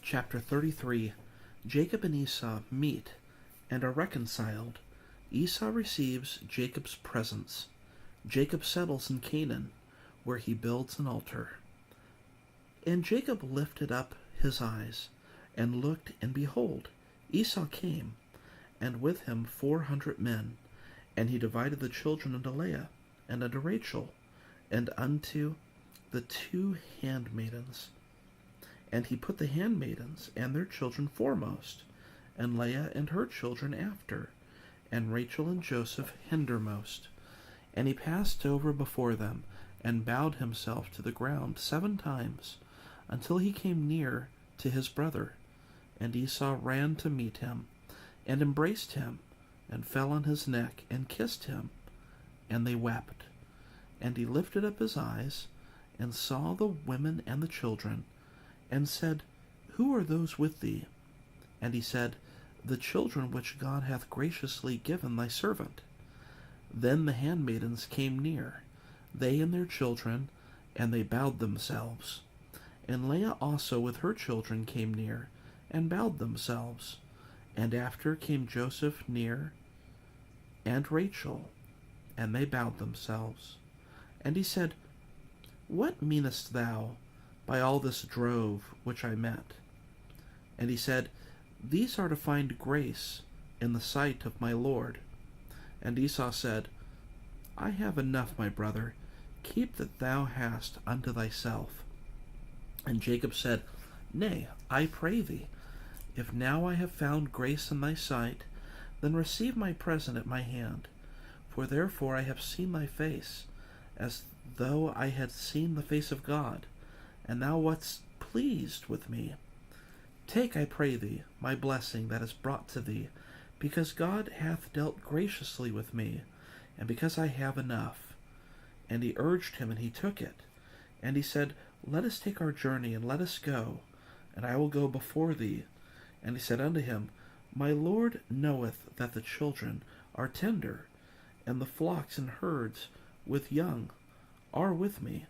Chapter 33. Jacob and Esau meet and are reconciled. Esau receives Jacob's presents. Jacob settles in Canaan, where he builds an altar. And Jacob lifted up his eyes, and looked, and behold, Esau came, and with him 400 men. And he divided the children unto Leah, and unto Rachel, and unto the 2 handmaidens. And he put the handmaidens and their children foremost, and Leah and her children after, and Rachel and Joseph hindermost. And he passed over before them, and bowed himself to the ground 7 times, until he came near to his brother. And Esau ran to meet him, and embraced him, and fell on his neck, and kissed him. And they wept. And he lifted up his eyes, and saw the women and the children, and said, Who are those with thee? And he said, The children which God hath graciously given thy servant. Then the handmaidens came near, they and their children, and they bowed themselves. And Leah also with her children came near, and bowed themselves. And after came Joseph near, and Rachel, and they bowed themselves. And he said, What meanest thou by all this drove which I met? And he said, These are to find grace in the sight of my Lord. And Esau said, I have enough, my brother, keep that thou hast unto thyself. And Jacob said, Nay, I pray thee, if now I have found grace in thy sight, then receive my present at my hand. For therefore I have seen thy face, as though I had seen the face of God, and thou wast pleased with me. Take, I pray thee, my blessing that is brought to thee, because God hath dealt graciously with me, and because I have enough. And he urged him, and he took it. And he said, Let us take our journey, and let us go, and I will go before thee. And he said unto him, My Lord knoweth that the children are tender, and the flocks and herds with young are with me.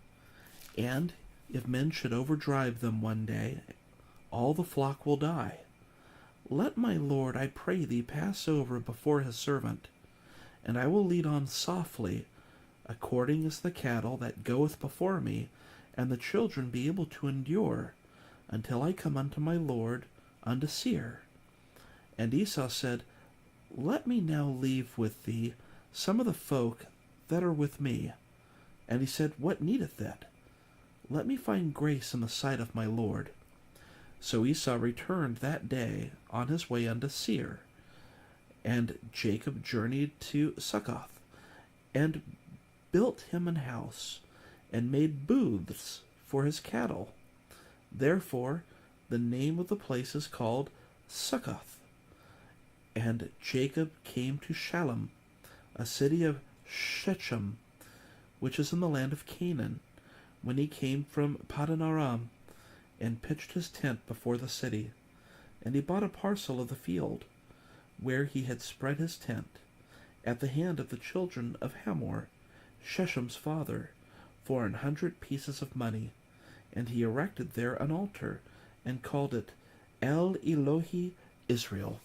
And if men should overdrive them one day, all the flock will die. Let my Lord, I pray thee, pass over before his servant, and I will lead on softly, according as the cattle that goeth before me, and the children be able to endure, until I come unto my Lord, unto Seir. And Esau said, Let me now leave with thee some of the folk that are with me. And he said, What needeth that? Let me find grace in the sight of my Lord. So Esau returned that day on his way unto Seir. And Jacob journeyed to Succoth, and built him an house, and made booths for his cattle. Therefore the name of the place is called Succoth. And Jacob came to Shalem, a city of Shechem, which is in the land of Canaan, when he came from Paddan Aram, and pitched his tent before the city. And he bought a parcel of the field, where he had spread his tent, at the hand of the children of Hamor, Shechem's father, for 100 pieces of money. And he erected there an altar, and called it El Elohi Israel.